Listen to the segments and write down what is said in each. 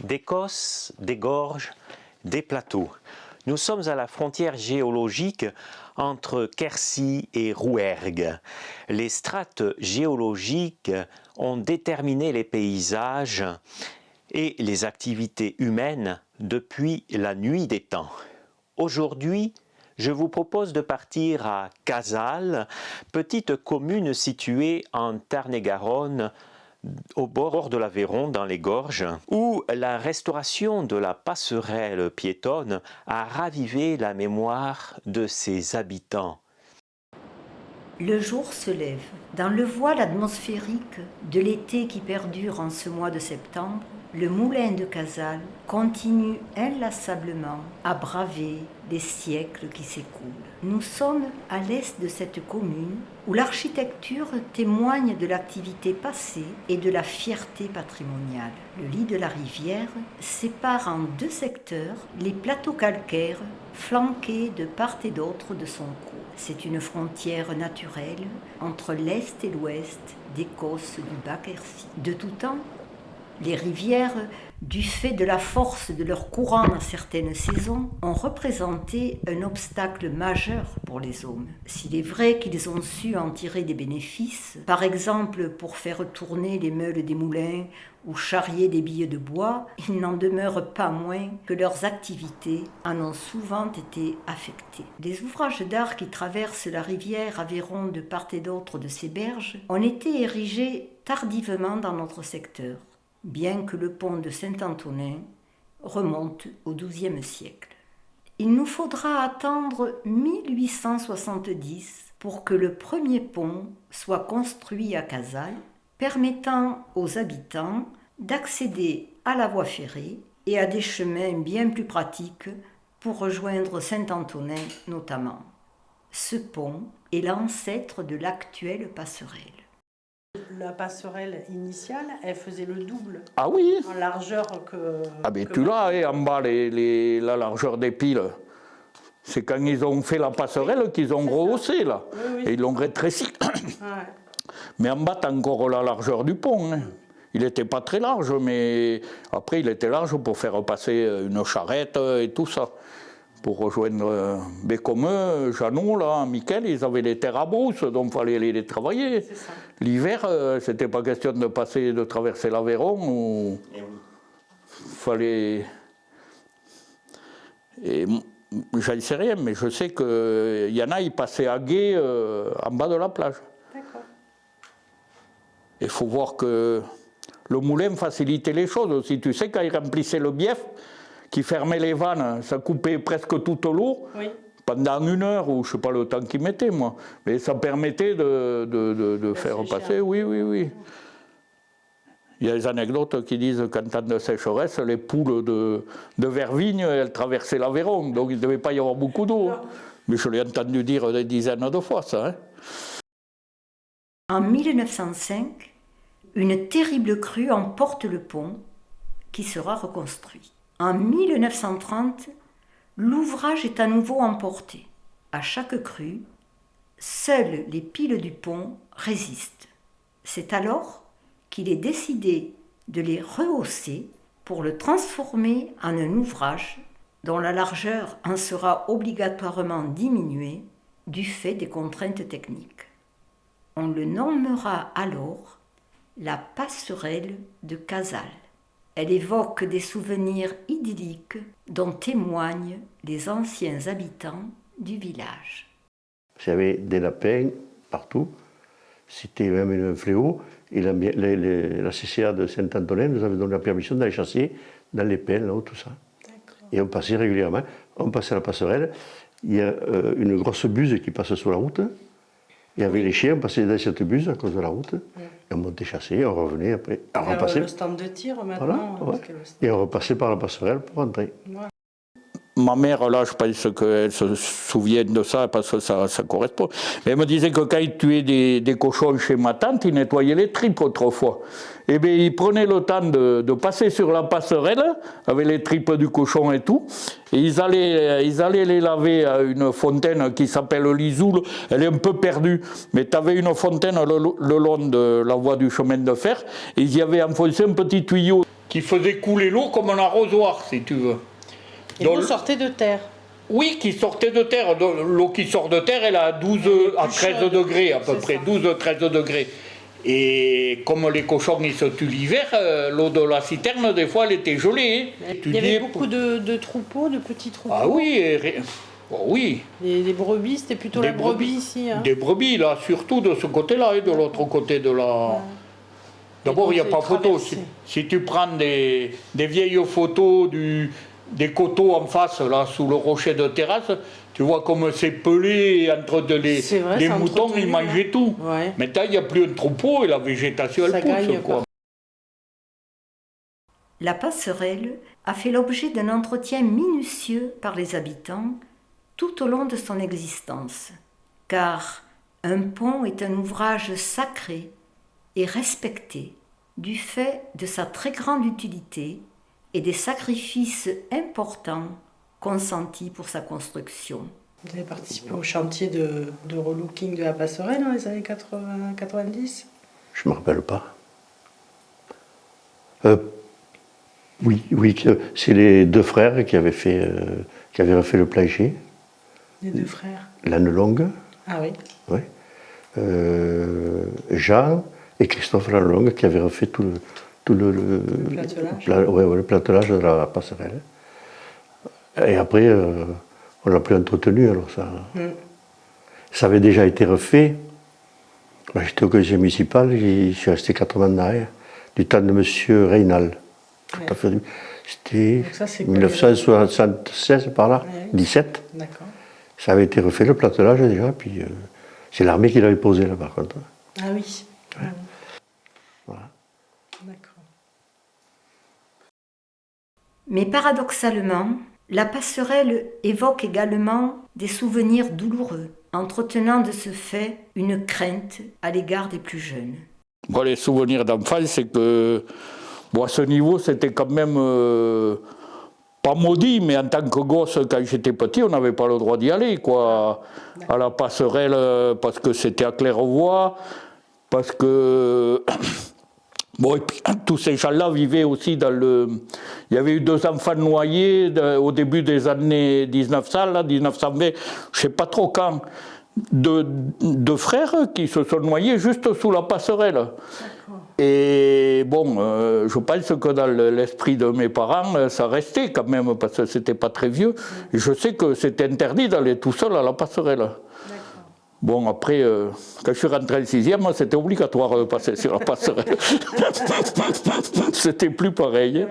des cosses, des gorges, des plateaux. Nous sommes à la frontière géologique entre Quercy et Rouergue. Les strates géologiques ont déterminé les paysages et les activités humaines depuis la nuit des temps. Aujourd'hui, je vous propose de partir à Cazales, petite commune située en Tarn-et-Garonne, au bord de l'Aveyron, dans les gorges, où la restauration de la passerelle piétonne a ravivé la mémoire de ses habitants. Le jour se lève. Dans le voile atmosphérique de l'été qui perdure en ce mois de septembre, le moulin de Cazales continue inlassablement à braver les siècles qui s'écoulent. Nous sommes à l'est de cette commune où l'architecture témoigne de l'activité passée et de la fierté patrimoniale. Le lit de la rivière sépare en deux secteurs les plateaux calcaires flanqués de part et d'autre de son cours. C'est une frontière naturelle entre l'est et l'ouest des Causses du Bas-Quercy. De tout temps, les rivières, du fait de la force de leur courant à certaines saisons, ont représenté un obstacle majeur pour les hommes. S'il est vrai qu'ils ont su en tirer des bénéfices, par exemple pour faire tourner les meules des moulins ou charrier des billes de bois, il n'en demeure pas moins que leurs activités en ont souvent été affectées. Les ouvrages d'art qui traversent la rivière Aveyron de part et d'autre de ses berges ont été érigés tardivement dans notre secteur, bien que le pont de Saint-Antonin remonte au XIIe siècle. Il nous faudra attendre 1870 pour que le premier pont soit construit à Cazales, permettant aux habitants d'accéder à la voie ferrée et à des chemins bien plus pratiques pour rejoindre Saint-Antonin notamment. Ce pont est l'ancêtre de l'actuelle passerelle. La passerelle initiale, elle faisait le double. Ah oui. En largeur que... Ah ben tu l'as, en bas, la largeur des piles. C'est quand ils ont fait la passerelle qu'ils ont rehaussé, là. Oui, oui. Et ils l'ont rétréci. Ouais. Mais en bas, t'as encore la largeur du pont. Hein. Il n'était pas très large, mais après, il était large pour faire passer une charrette et tout ça. Pour rejoindre, mais comme eux, Jeannot, là, Michael, ils avaient des terres à brousse, donc il fallait les travailler. L'hiver, c'était pas question de traverser l'Aveyron, ou fallait... Et j'en sais rien, mais je sais qu'il y en a, ils passaient à gué en bas de la plage. D'accord. Il faut voir que le moulin facilitait les choses aussi. Tu sais, quand ils remplissaient le bief, qui fermait les vannes, ça coupait presque toute l'eau, oui, pendant 1 heure, ou je ne sais pas le temps qu'ils mettaient, moi. Mais ça permettait de faire passer, oui, oui, oui. Il y a des anecdotes qui disent qu'en temps de sécheresse, les poules de Vervigne, elles traversaient l'Aveyron, donc il ne devait pas y avoir beaucoup d'eau. Mais je l'ai entendu dire des dizaines de fois, ça. Hein. En 1905, une terrible crue emporte le pont, qui sera reconstruit. En 1930, l'ouvrage est à nouveau emporté. À chaque crue, seules les piles du pont résistent. C'est alors qu'il est décidé de les rehausser pour le transformer en un ouvrage dont la largeur en sera obligatoirement diminuée du fait des contraintes techniques. On le nommera alors la passerelle de Cazales. Elle évoque des souvenirs idylliques dont témoignent les anciens habitants du village. Il y avait des lapins partout, c'était même un fléau, et la CCA de Saint-Antonin nous avait donné la permission d'aller chasser dans les pins, là-haut, tout ça. Et on passait régulièrement, on passait la passerelle, il y a une grosse buse qui passe sur la route, et avec les chiens, on passait dans cette buse à cause de la route. Et on montait chasser, on revenait après. On repassait. Le stand de tir maintenant. Voilà, ouais. Et on repassait par la passerelle pour rentrer. Ouais. Ma mère, là, je pense qu'elle se souvient de ça parce que ça correspond. Mais elle me disait que quand il tuait des cochons chez ma tante, il nettoyait les tripes autrefois. Eh bien, il prenait le temps de passer sur la passerelle avec les tripes du cochon et tout. Et ils allaient les laver à une fontaine qui s'appelle l'Isoule. Elle est un peu perdue, mais tu avais une fontaine le long de la voie du chemin de fer. Et ils y avaient enfoncé un petit tuyau. qui faisait couler l'eau comme un arrosoir, si tu veux. Et l'eau sortait de terre? Oui, qui sortait de terre. L'eau qui sort de terre, elle est à 12 à 13 degrés à peu près, 12-13 degrés. Et comme les cochons ils se tuent l'hiver, l'eau de la citerne, des fois, elle était gelée. Hein. Il y avait beaucoup de troupeaux, de petits troupeaux? Ah oui, oui. Les brebis, c'était plutôt la brebis ici? Hein. Des brebis, là, surtout de ce côté-là, et de l'autre côté de la... Ouais. D'abord, il n'y a pas photo. Si tu prends des vieilles photos des coteaux en face, là, sous le rocher de terrasse, tu vois comme c'est pelé entre les moutons, ils mangeaient tout. Ouais. Maintenant, il n'y a plus un troupeau et la végétation, elle pousse, quoi. La passerelle a fait l'objet d'un entretien minutieux par les habitants tout au long de son existence, car un pont est un ouvrage sacré et respecté du fait de sa très grande utilité et des sacrifices importants consentis pour sa construction. Vous avez participé au chantier de relooking de la passerelle dans les années 80-90? Je ne me rappelle pas. Oui, c'est les deux frères qui avaient refait le plancher. Les deux frères? Lannelongue. Ah oui. Oui. Jean et Christophe Lannelongue qui avaient refait tout le platelage. Le platelage de la passerelle. Et après, on l'a plus entretenu, alors ça. Ça avait déjà été refait. Moi, j'étais au conseil municipal, je suis resté 4 ans derrière, du temps de M. Reynal. Tout à fait. C'était 1976 par là, 17. D'accord. Ça avait été refait le platelage déjà, puis c'est l'armée qui l'avait posé là par contre. Ah oui. Ouais. Voilà. D'accord. Mais paradoxalement, la passerelle évoque également des souvenirs douloureux, entretenant de ce fait une crainte à l'égard des plus jeunes. Bon, les souvenirs d'enfance, c'est que bon, à ce niveau, c'était quand même pas maudit, mais en tant que gosse, quand j'étais petit, on n'avait pas le droit d'y aller, quoi. À la passerelle, parce que c'était à claire-voie, parce que... Bon, et puis tous ces gens-là vivaient aussi dans le... Il y avait eu 2 enfants noyés au début des années 1900, là, 1920, je ne sais pas trop quand, de frères qui se sont noyés juste sous la passerelle. D'accord. Et bon, je pense que dans l'esprit de mes parents, ça restait quand même, parce que c'était pas très vieux. Et je sais que c'était interdit d'aller tout seul à la passerelle. Bon, après, quand je suis rentré en 6e, c'était obligatoire de passer sur la passerelle. C'était plus pareil.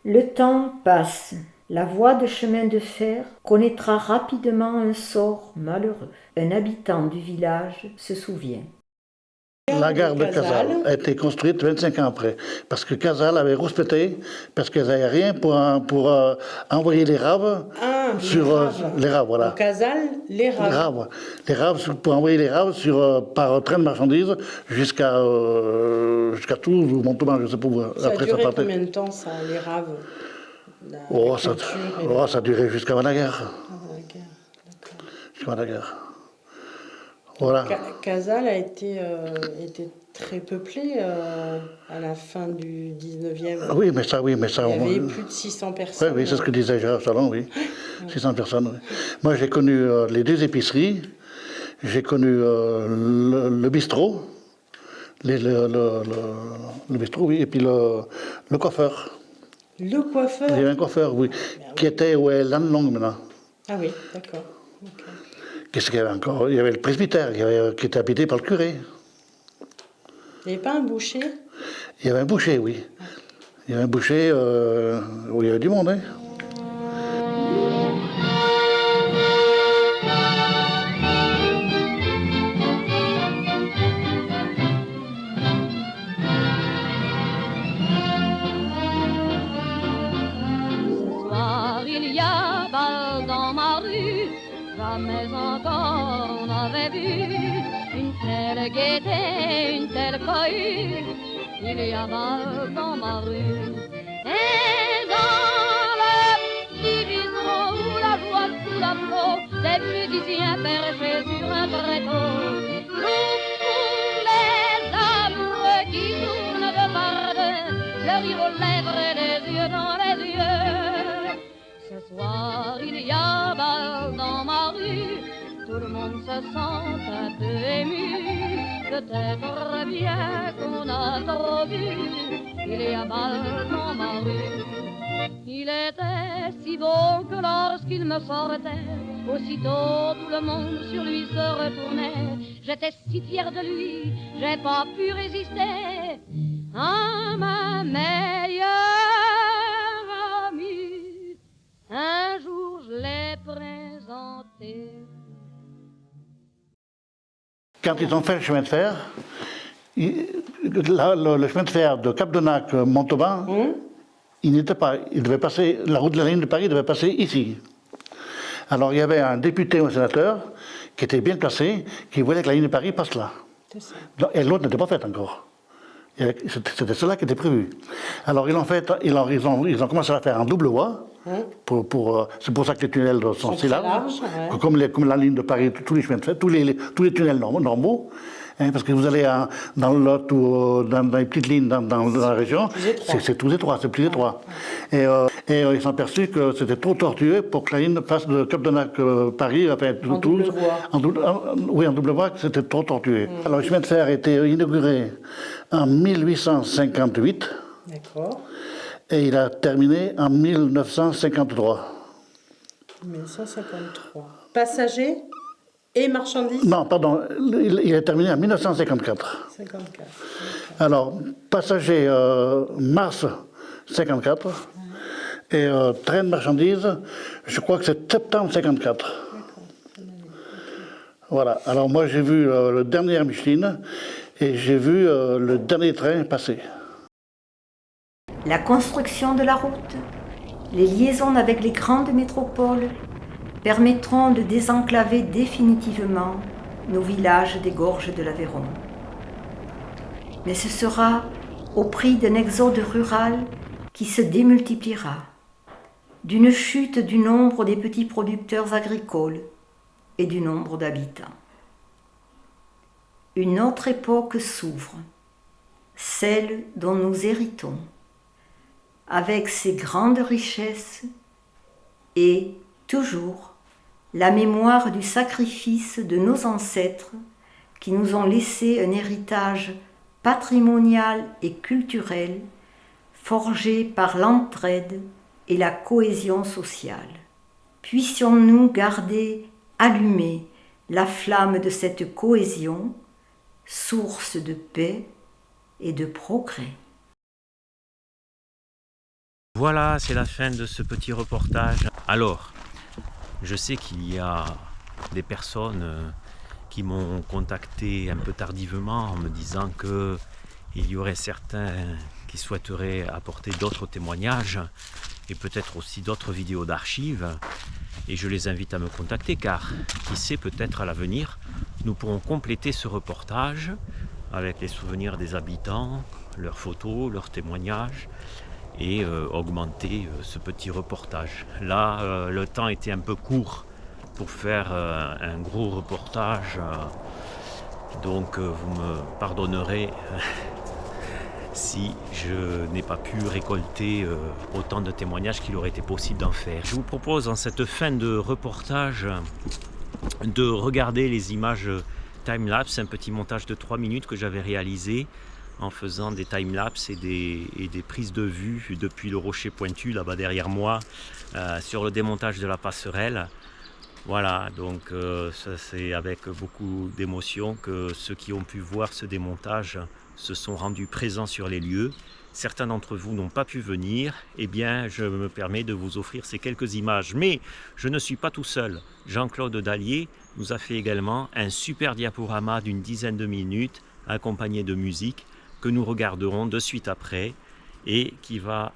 Le temps passe. La voie de chemin de fer connaîtra rapidement un sort malheureux. Un habitant du village se souvient. La gare de Casal a été construite 25 ans après, parce que Casal avait rouspété, parce qu'ils n'avaient rien pour envoyer les raves sur les raves, voilà. Au Casal, les raves. Les raves, pour envoyer les raves par train de marchandises jusqu'à Toulouse ou Montauban, je ne sais pas où. Ça a duré combien de temps, ça, les raves? Ça a duré jusqu'avant la guerre. Jusqu'avant la guerre. Voilà. Casal a été très peuplé à la fin du 19e. Oui, mais ça. Il y avait plus de 600 personnes. Oui, c'est ce que disait Gérard Salon, oui. 600 personnes, oui. Moi, j'ai connu les 2 épiceries, j'ai connu le bistrot, le bistrot, oui, et puis le coiffeur. Le coiffeur? Il y avait un coiffeur, oui, qui était Lannelongue maintenant. Ah oui, d'accord. Okay. Qu'est-ce qu'il y avait encore? Il y avait le presbytère qui était habité par le curé. Il n'y avait pas un boucher? Il y avait un boucher, oui. Il y avait un boucher où il y avait du monde, hein. Jamais encore on n'avait vu une telle gaieté, une telle cohue. Il y a dans ma rue. Et dans le petit bistrot où la joie sous la peau, des musiciens perchés sur un tréteau. Pour les amoureux qui tournent de par deux, le rire aux lèvres se sent un peu ému, peut-être bien qu'on a trop vu, il y a mal dans ma rue. Il était si beau que lorsqu'il me sortait, aussitôt tout le monde sur lui se retournait. J'étais si fière de lui, j'ai pas pu résister à ma meilleure amie. Un jour je l'ai présenté. Quand ils ont fait le chemin de fer, le chemin de fer de Cap-de-Nac-Montauban, il n'était pas. Il devait passer, la route de la ligne de Paris devait passer ici. Alors il y avait un député ou un sénateur qui était bien placé, qui voulait que la ligne de Paris passe là. Et l'autre n'était pas faite encore. C'était cela qui était prévu. Alors ils ont commencé à faire en double voie. C'est pour ça que les tunnels sont si larges. Ouais. Comme la ligne de Paris, tous les chemins de fer, tous les tunnels normaux. Parce que vous allez dans le Lot ou dans les petites lignes dans la région, c'est tout étroit, c'est plus étroit. Et ils sont aperçus que c'était trop tortueux pour que la ligne passe de Cap-de-Nac-Paris, enfin Toulouse. En double voie, c'était trop tortueux. Alors le chemin de fer a été inauguré en 1858. D'accord. Et il a terminé en 1953. 1953. Passagers et marchandises? Non, pardon, il a terminé en 1954. 54. Alors, passagers, mars 54, et train de marchandises, je crois que c'est septembre 54. Voilà, alors moi j'ai vu le dernier Micheline, et j'ai vu le dernier train passer. La construction de la route, les liaisons avec les grandes métropoles permettront de désenclaver définitivement nos villages des gorges de l'Aveyron. Mais ce sera au prix d'un exode rural qui se démultipliera, d'une chute du nombre des petits producteurs agricoles et du nombre d'habitants. Une autre époque s'ouvre, celle dont nous héritons, avec ses grandes richesses et, toujours, la mémoire du sacrifice de nos ancêtres qui nous ont laissé un héritage patrimonial et culturel forgé par l'entraide et la cohésion sociale. Puissions-nous garder allumée la flamme de cette cohésion, source de paix et de progrès. Voilà, c'est la fin de ce petit reportage. Alors, je sais qu'il y a des personnes qui m'ont contacté un peu tardivement en me disant qu'il y aurait certains qui souhaiteraient apporter d'autres témoignages et peut-être aussi d'autres vidéos d'archives. Et je les invite à me contacter car, qui sait, peut-être à l'avenir, nous pourrons compléter ce reportage avec les souvenirs des habitants, leurs photos, leurs témoignages et augmenter ce petit reportage. Là, le temps était un peu court pour faire un gros reportage, donc vous me pardonnerez si je n'ai pas pu récolter autant de témoignages qu'il aurait été possible d'en faire. Je vous propose en cette fin de reportage de regarder les images time-lapse, un petit montage de 3 minutes que j'avais réalisé en faisant des time-lapse et des prises de vue depuis le rocher pointu là-bas derrière moi sur le démontage de la passerelle. Voilà, donc ça, c'est avec beaucoup d'émotion que ceux qui ont pu voir ce démontage se sont rendus présents sur les lieux. Certains d'entre vous n'ont pas pu venir, eh bien je me permets de vous offrir ces quelques images. Mais je ne suis pas tout seul. Jean-Claude Dallier nous a fait également un super diaporama d'une dizaine de minutes accompagné de musique que nous regarderons de suite après et qui va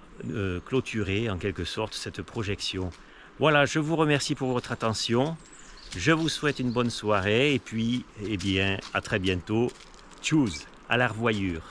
clôturer en quelque sorte cette projection. Voilà, je vous remercie pour votre attention. Je vous souhaite une bonne soirée et puis, eh bien, à très bientôt. Tchuss, à la revoyure.